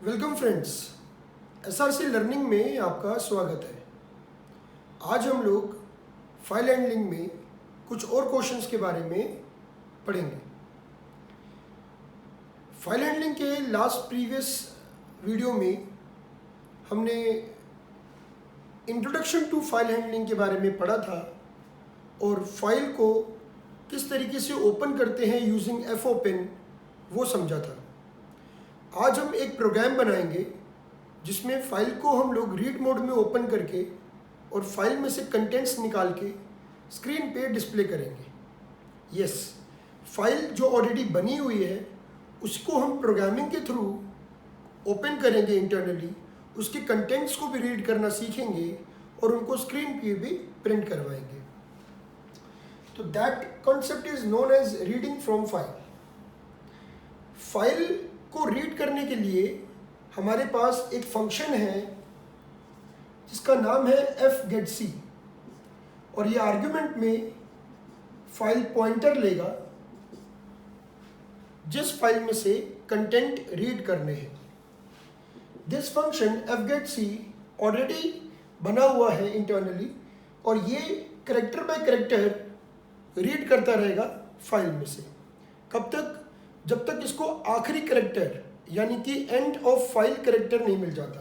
Welcome friends, SRC learning में आपका स्वागत है। आज हम लोग फाइल हैंडलिंग में कुछ और क्वेश्चंस के बारे में पढ़ेंगे। फाइल हैंडलिंग के लास्ट प्रीवियस वीडियो में हमने इंट्रोडक्शन टू फाइल हैंडलिंग के बारे में पढ़ा था और फाइल को किस तरीके से ओपन करते हैं यूजिंग fopen वो समझा था। आज हम एक प्रोग्राम बनाएंगे जिसमें फाइल को हम लोग रीड मोड में ओपन करके और फाइल में से कंटेंट्स निकाल के स्क्रीन पे डिस्प्ले करेंगे। यस, फाइल जो ऑलरेडी बनी हुई है उसको हम प्रोग्रामिंग के थ्रू ओपन करेंगे इंटरनली, उसके कंटेंट्स को भी रीड करना सीखेंगे और उनको स्क्रीन पे भी प्रिंट करवाएंगे। तो that concept is known as reading from file. File को रीड करने के लिए हमारे पास एक फंक्शन है जिसका नाम है fgetc और ये आर्ग्यूमेंट में फाइल पॉइंटर लेगा जिस फाइल में से कंटेंट रीड करने हैं। दिस फंक्शन fgetc ऑलरेडी बना हुआ है इंटरनली और ये कैरेक्टर बाय कैरेक्टर रीड करता रहेगा फाइल में से। कब तक? जब तक इसको आखिरी कैरेक्टर यानी कि एंड ऑफ फाइल कैरेक्टर नहीं मिल जाता।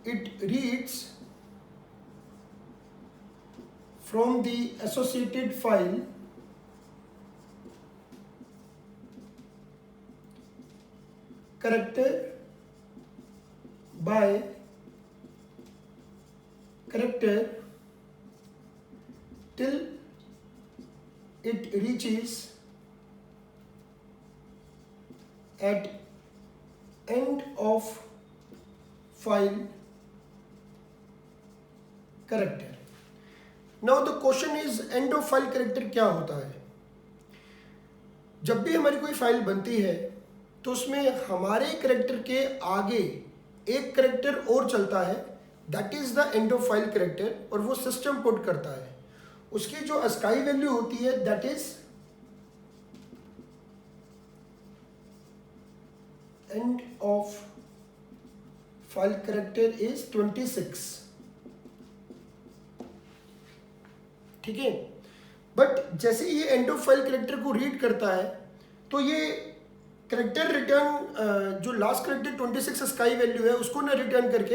It reads from the associated file character bye character till it reaches at end of file character. Now the question is end of file character क्या होता है? जब भी हमारी कोई फाइल बनती है तो उसमें हमारे कैरेक्टर के आगे एक कैरेक्टर और चलता है, that is the end of file character, और वो सिस्टम पुट करता है। उसकी जो अस्काई वैल्यू होती है that is and of file character is 26। ठीक है, बट जैसे ये एंड ऑफ फाइल कैरेक्टर को रीड करता है तो ये कैरेक्टर रिटर्न जो लास्ट कैरेक्टर 26 अस्काई वैल्यू है उसको ना रिटर्न करके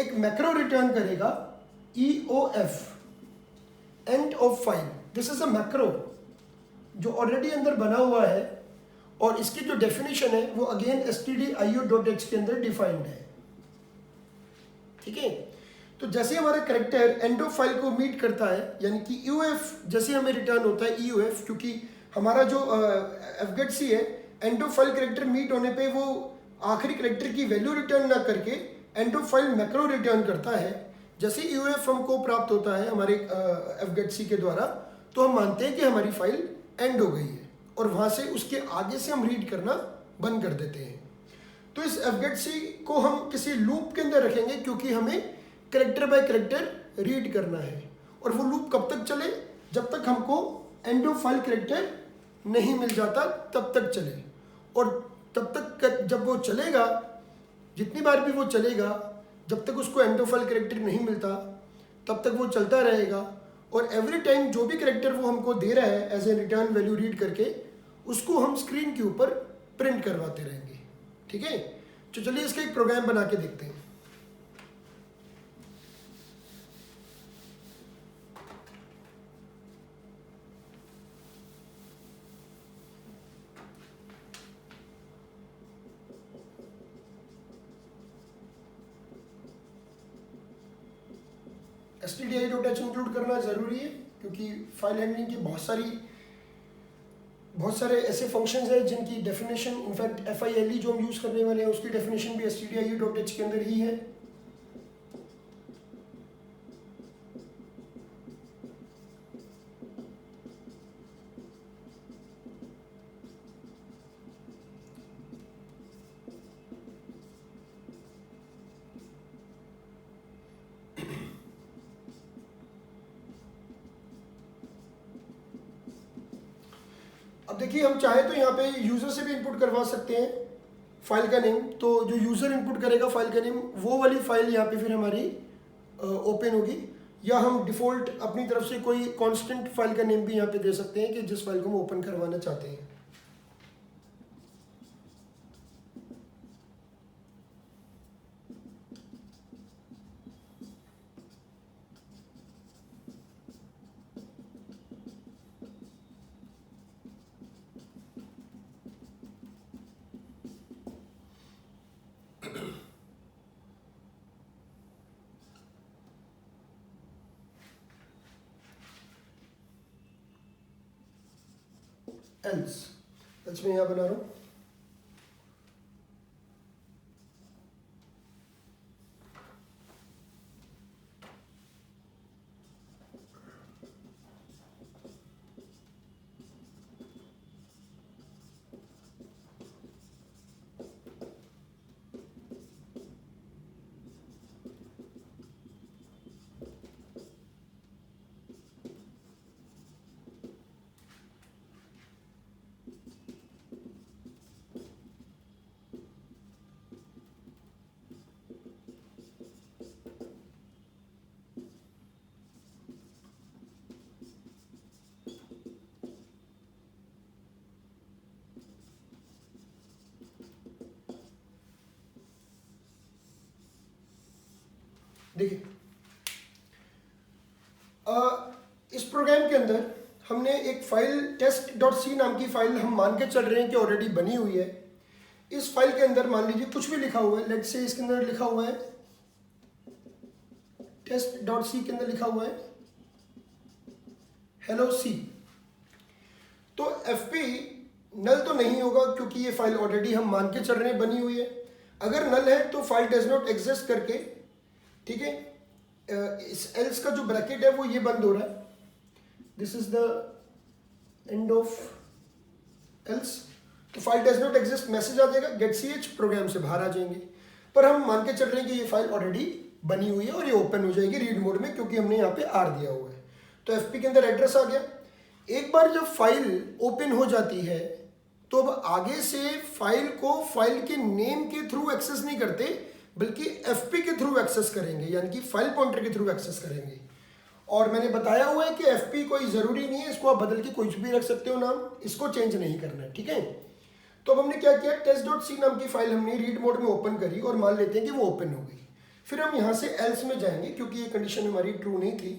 एक मैक्रो रिटर्न करेगा EOF, and of file. This is a macro जो ऑलरेडी अंदर बना हुआ है और इसकी जो डेफिनेशन है वो अगेन stdio.h के अंदर डिफाइंड है। ठीक है, तो जैसे हमारा कैरेक्टर एंड ऑफ फाइल को मीट करता है यानी कि EOF जैसे हमें रिटर्न होता है EOF, क्योंकि हमारा जो fgetc है end of file character meet होने पे वो आखिरी कैरेक्टर की वैल्यू रिटर्न ना करके and of file macro return करता है। जैसे EOF हमको प्राप्त होता है हमारे fgetc के द्वारा तो हम मानते हैं कि हमारी फाइल एंड हो गई है और वहाँ से उसके आगे से हम रीड करना बंद कर देते हैं। तो इस fgetc को हम किसी लूप के अंदर रखेंगे क्योंकि हमें कैरेक्टर बाय कैरेक्टर रीड करना है, और वो लूप कब तक चले? जब तक हमको एंड ऑफ फाइल कैरेक्टर नहीं मिल जाता तब तक चले, और तब तक जब वो चलेगा, जितनी बार भी वो चलेगा, जब तक उसको एंड ऑफ फाइल कैरेक्टर नहीं मिलता तब तक वो चलता रहेगा। और एवरी टाइम जो भी कैरेक्टर वो हमको दे रहा है as a return value read करके उसको हम स्क्रीन के ऊपर प्रिंट करवाते रहेंगे। ठीक है, तो चलिए इसका एक प्रोग्राम बना के देखते हैं। stdio.h इंक्लूड करना ज़रूरी है क्योंकि फाइल हैंडलिंग की बहुत सारे ऐसे फंक्शंस हैं जिनकी डेफिनेशन, इनफैक्ट FILE जो हम यूज़ करने वाले हैं उसकी डेफिनेशन भी stdio.h के अंदर ही है। अब देखिए हम चाहे तो यहाँ पे यूज़र से भी इनपुट करवा सकते हैं फाइल का नेम। तो जो यूज़र इनपुट करेगा फाइल का नेम, वो वाली फाइल यहाँ पे फिर हमारी ओपन होगी, या हम डिफ़ॉल्ट अपनी तरफ से कोई कांस्टेंट फाइल का नेम भी यहाँ पे दे सकते हैं कि जिस फाइल को हम ओपन करवाना चाहते हैं। एल्स मैं यहाँ बना रहा हूँ। देखिए इस प्रोग्राम के अंदर हमने एक फाइल test.c नाम की फाइल हम मान के चल रहे हैं कि ऑलरेडी बनी हुई है। इस फाइल के अंदर मान लीजिए कुछ भी लिखा हुआ है, लेट्स से इसके अंदर लिखा हुआ है test.c के अंदर लिखा हुआ है hello C। तो fp नल तो नहीं होगा क्योंकि ये फाइल ऑलरेडी हम मान के चल रहे हैं बनी हुई है। अगर नल है तो फाइल डज नॉट एग्जिस्ट करके, ठीक है, इस एल्स का जो ब्रैकेट है वो ये बंद हो रहा है, this is the end of else. तो file does not exist message आ जाएगा, गेट ch प्रोग्राम से बाहर आ जाएंगे। पर हम मान के चल रहे हैं कि ये फाइल ऑलरेडी बनी हुई है और ये ओपन हो जाएगी रीड मोड में क्योंकि हमने यहाँ पे R दिया हुआ है। तो fp के अंदर एड्रेस आ गया। एक बार जब फाइल ओपन हो जाती है तो अब आगे से फाइल को फाइल के नेम के थ्रू एक्सेस नहीं करते बल्कि fp के थ्रू एक्सेस करेंगे, यानी कि फाइल पॉइंटर के थ्रू एक्सेस करेंगे। और मैंने बताया हुआ है कि fp कोई ज़रूरी नहीं है, इसको आप बदल के कुछ भी रख सकते हो नाम, इसको चेंज नहीं करना है, ठीक है। तो अब हमने क्या किया, test.c नाम की फाइल हमने रीड मोड में ओपन करी और मान लेते हैं कि वो ओपन हो गई। फिर हम यहाँ से एल्स में जाएंगे क्योंकि ये कंडीशन हमारी ट्रू नहीं थी।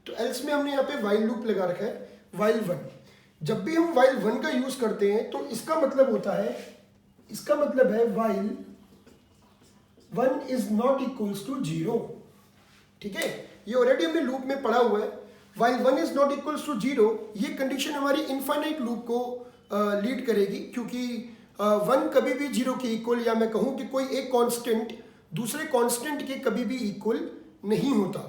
तो एल्स में हमने यहाँ पे वाइल लूप लगा रखा है, वाइल 1। जब भी हम वाइल 1 का यूज करते हैं तो इसका मतलब होता है, इसका मतलब है while 1 is not equals to 0, ठीक है। ये ऑलरेडी हमने लूप में पढ़ा हुआ है। While 1 is not equals to 0, ये कंडीशन हमारी इनफाइनाइट लूप को लीड करेगी क्योंकि 1 कभी भी 0 के इक्वल, या मैं कहूँ कि कोई एक कांस्टेंट दूसरे कांस्टेंट के कभी भी इक्वल नहीं होता।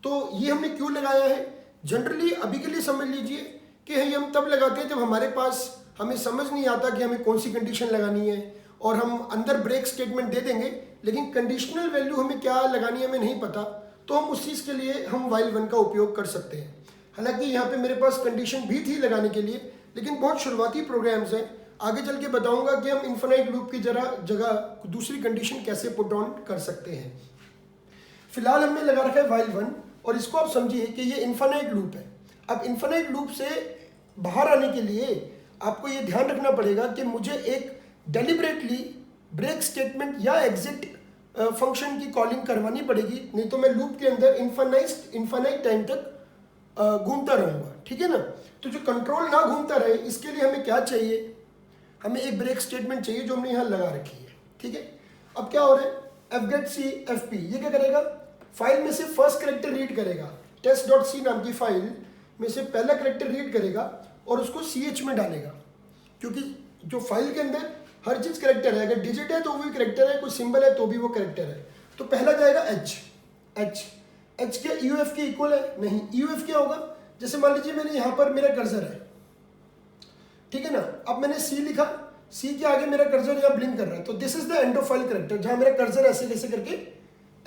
तो ये हमने क्यों लगाया है, जनरली अभी के लिए समझ लीजिए कि ये हम तब लगाते हैं जब हमारे पास हमें समझ नहीं आता कि हमें कौन सी कंडीशन लगानी है और हम अंदर ब्रेक स्टेटमेंट दे देंगे, लेकिन कंडीशनल वैल्यू हमें क्या लगानी है हमें नहीं पता, तो हम उस चीज़ के लिए हम वाइल 1 का उपयोग कर सकते हैं। हालांकि यहाँ पे मेरे पास कंडीशन भी थी लगाने के लिए, लेकिन बहुत शुरुआती प्रोग्राम्स हैं, आगे चल के बताऊंगा कि हम इन्फिनाइट लूप की जगह दूसरी कंडीशन कैसे पुट ऑन कर सकते हैं। फिलहाल हमने लगा रखा है वाइल 1 और इसको आप समझिए कि ये इन्फिनाइट लूप है। अब इन्फिनाइट लूप से बाहर आने के लिए आपको ये ध्यान रखना पड़ेगा कि मुझे एक डेलिबरेटली ब्रेक स्टेटमेंट या एग्जिट फंक्शन की कॉलिंग करवानी पड़ेगी, नहीं तो मैं लूप के अंदर इन्फिनाइट टाइम तक घूमता रहूँगा, ठीक है ना। तो जो कंट्रोल ना घूमता रहे इसके लिए हमें क्या चाहिए, हमें एक ब्रेक स्टेटमेंट चाहिए जो हमने यहाँ लगा रखी है, ठीक है। अब क्या हो रहा है, fgetc fp ये क्या करेगा, फाइल में से फर्स्ट कैरेक्टर रीड करेगा, test.c नाम की फाइल में से पहला कैरेक्टर रीड करेगा और उसको ch में डालेगा, क्योंकि जो फाइल के अंदर हर चीज़ कैरेक्टर है, अगर डिजिट है तो वो भी कैरेक्टर है, कोई सिंबल है तो भी वो कैरेक्टर है। तो पहला जाएगा h क्या uf के इक्वल है, नहीं। uf क्या होगा, जैसे मान लीजिए मैंने यहाँ पर मेरा कर्सर है, ठीक है ना। अब मैंने c लिखा, c के आगे मेरा कर्सर यहाँ ब्लिंक कर रहा है, तो this is the end of file character, जहाँ मेरा कर्सर ऐसे कैसे करके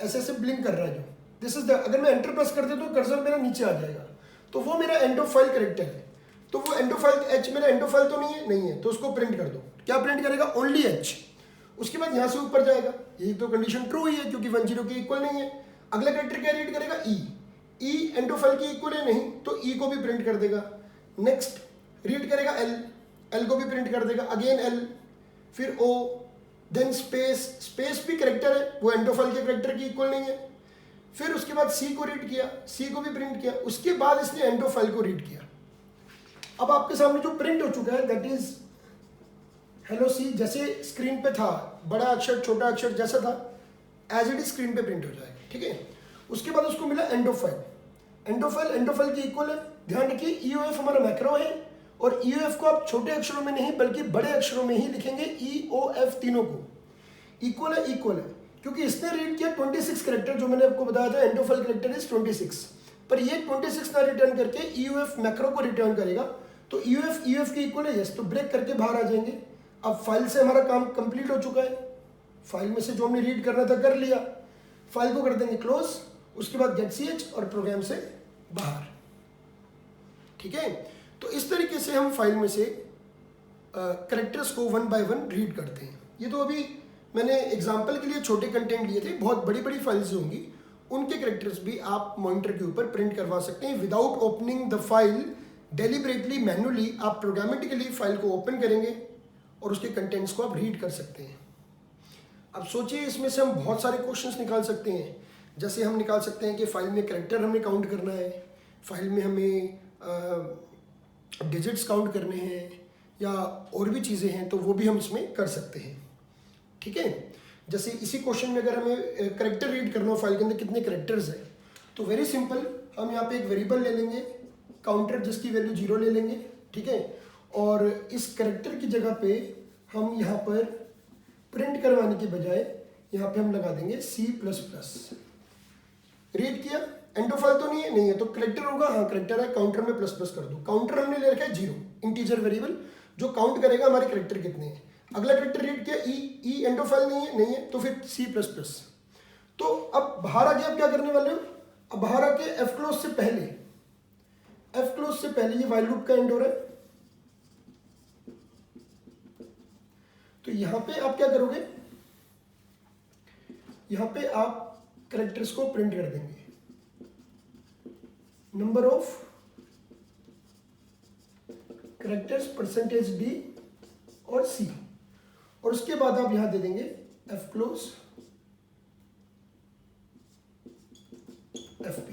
ऐसे ब्लिंक कर रहा है, जो दिस इज द, अगर मैं एंटर प्रेस कर देता तो कर्सर मेरा नीचे आ जाएगा, तो वो मेरा एंड ऑफ फाइल कैरेक्टर है। तो वो एंडोफाइल एच मेरा एंडोफाइल तो नहीं है, तो उसको प्रिंट कर दो। क्या प्रिंट करेगा? Only H. उसके बाद यहाँ से ऊपर जाएगा, यही तो कंडीशन ट्रू ही है क्योंकि 1 0 के इक्वल नहीं है। अगला कैरेक्टर क्या रीड करेगा? ई एंडोफाइल के इक्वल है नहीं, तो ई को भी प्रिंट कर देगा। नेक्स्ट रीड करेगा एल को भी प्रिंट कर देगा, अगेन एल, फिर ओ, देन स्पेस भी करेक्टर है, वो एंडोफाइल के करेक्टर के इक्वल नहीं है। फिर उसके बाद सी को रीड किया, सी को भी प्रिंट किया, उसके बाद इसने एंडोफाइल को रीड किया। अब आपके सामने जो प्रिंट हो चुका है दैट इज हेलो सी, जैसे स्क्रीन पे था, बड़ा अक्षर छोटा अक्षर जैसा था एज इट इज स्क्रीन पे प्रिंट हो जाएगा, ठीक है। उसके बाद उसको मिला एंडोफाइल के इक्वल है। ध्यान रखिए EOF हमारा मैक्रो है, और EOF को आप छोटे अक्षरों में नहीं बल्कि बड़े अक्षरों में ही लिखेंगे, EOF तीनों को। इक्वल है क्योंकि इसने रीड किया 26 करेक्टर, जो मैंने आपको बताया था एंडोफाइल करेक्टर इज 26, पर ये 26 ना रिटर्न करके EOF मैक्रो को रिटर्न करेगा, तो EOF के इक्वल है, यस, तो ब्रेक करके बाहर आ जाएंगे। अब फाइल से हमारा काम कंप्लीट हो चुका है, फाइल में से जो हमने रीड करना था कर लिया, फाइल को कर देंगे क्लोज, उसके बाद गेट ch और प्रोग्राम से बाहर, ठीक है। तो इस तरीके से हम फाइल में से करेक्टर्स को 1 बाय 1 रीड करते हैं। ये तो अभी मैंने एग्जाम्पल के लिए छोटे कंटेंट लिए थे, बहुत बड़ी बड़ी फाइल्स होंगी उनके करेक्टर्स भी आप मॉनिटर के ऊपर प्रिंट करवा सकते हैं without opening the file. Deliberately manually आप प्रोग्रामेटिकली फाइल को ओपन करेंगे और उसके कंटेंट्स को आप रीड कर सकते हैं। अब सोचिए इसमें से हम बहुत सारे क्वेश्चंस निकाल सकते हैं, जैसे हम निकाल सकते हैं कि फाइल में करेक्टर हमें काउंट करना है, फाइल में हमें डिजिट्स काउंट करने हैं, या और भी चीज़ें हैं, तो वो भी हम इसमें कर सकते हैं, ठीक है। जैसे इसी क्वेश्चन में अगर हमें करेक्टर रीड करना हो फाइल के अंदर कितने करेक्टर्स हैं, तो वेरी सिंपल, हम यहाँ पे एक वेरिएबल ले लेंगे काउंटर जिसकी वैल्यू 0 ले लेंगे, ठीक है। और इस करेक्टर की जगह पे हम यहाँ पर प्रिंट करवाने के बजाय यहाँ पे हम लगा देंगे C++। रीड किया, एंडोफाइल तो नहीं है, तो करेक्टर होगा, हाँ करेक्टर है, काउंटर में प्लस कर दो। काउंटर हमने ले रखा है 0, इंटीजर वेरिएबल जो काउंट करेगा हमारे करेक्टर कितने हैं। अगला करेक्टर रीड किया ई एंडोफाइल नहीं है, तो फिर C++। तो अब बाहर आके आप क्या करने वाले हो? अब बाहर आके एफ क्लोज से पहले ये वाइल लूप का एंड हो रहा है, तो यहां पे आप क्या करोगे? यहां पे आप करेक्टर्स को प्रिंट कर देंगे, नंबर ऑफ करेक्टर्स %d और C, और उसके बाद आप यहां दे देंगे एफ क्लोज FP।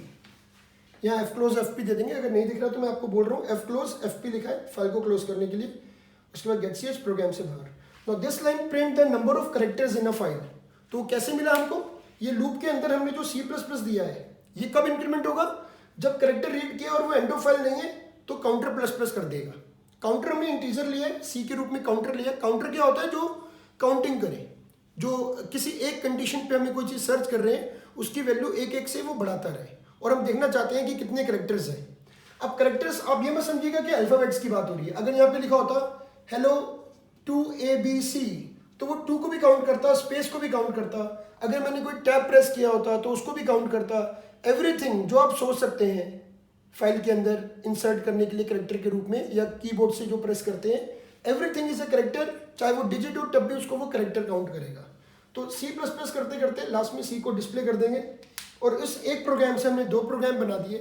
यहाँ एफ क्लोज FP दे देंगे, अगर नहीं दिख रहा तो मैं आपको बोल रहा हूँ एफ क्लोज FP लिखा है फाइल को क्लोज करने के लिए। उसके बाद गेट ch प्रोग्राम से बाहर। Now this line print the number of characters in a file. तो कैसे मिला हमको? ये लूप के अंदर हमने जो C++ दिया है, ये कब इंक्रीमेंट होगा? जब करेक्टर रीड किया और वो एंडोफाइल नहीं है तो काउंटर प्लस कर देगा। काउंटर हमने इंटीजर लिया है, C के रूप में काउंटर लिया। काउंटर क्या होता है? जो काउंटिंग करे, जो किसी एक कंडीशन पे हमें कोई चीज़ सर्च कर रहे हैं उसकी वैल्यू एक एक से वो बढ़ाता रहे, और हम देखना चाहते हैं कि कितने करेक्टर्स हैं। अब करेक्टर्स आप ये मत समझिएगा कि अल्फाबेट्स की बात हो रही है। अगर यहाँ पे लिखा होता हेलो 2ABC, तो वो 2 को भी काउंट करता, स्पेस को भी काउंट करता। अगर मैंने कोई टैब प्रेस किया होता तो उसको भी काउंट करता। एवरीथिंग जो आप सोच सकते हैं फाइल के अंदर इंसर्ट करने के लिए करेक्टर के रूप में, या कीबोर्ड से जो प्रेस करते हैं, एवरीथिंग इज अ करेक्टर। चाहे वो डिजिट हो तब भी उसको वो करेक्टर काउंट करेगा। तो C++ करते करते लास्ट में C को डिस्प्ले कर देंगे, और इस एक प्रोग्राम से हमने 2 प्रोग्राम बना दिए।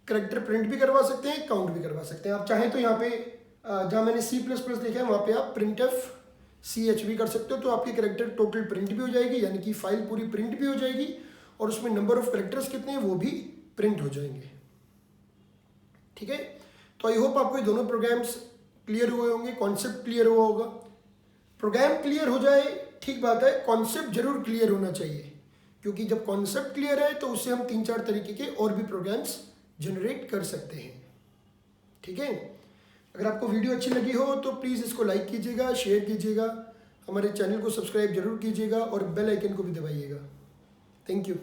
करेक्टर प्रिंट भी करवा सकते हैं, काउंट भी करवा सकते हैं। आप चाहें तो यहाँ पे जहाँ मैंने C++ लिखा है वहाँ पे आप printf ch भी कर सकते हो, तो आपकी करेक्टर टोटल प्रिंट भी हो जाएगी, यानी कि फाइल पूरी प्रिंट भी हो जाएगी, और उसमें नंबर ऑफ करेक्टर्स कितने हैं वो भी प्रिंट हो जाएंगे, ठीक है। तो आई होप आपको ये दोनों प्रोग्राम्स क्लियर हुए होंगे, कॉन्सेप्ट क्लियर हुआ होगा। प्रोग्राम क्लियर हो जाए ठीक बात है, कॉन्सेप्ट जरूर क्लियर होना चाहिए, क्योंकि जब कॉन्सेप्ट क्लियर है तो उससे हम 3-4 तरीके के और भी प्रोग्राम्स जनरेट कर सकते हैं, ठीक है। अगर आपको वीडियो अच्छी लगी हो तो प्लीज़ इसको लाइक कीजिएगा, शेयर कीजिएगा, हमारे चैनल को सब्सक्राइब जरूर कीजिएगा और बेल आइकन को भी दबाइएगा। Thank you.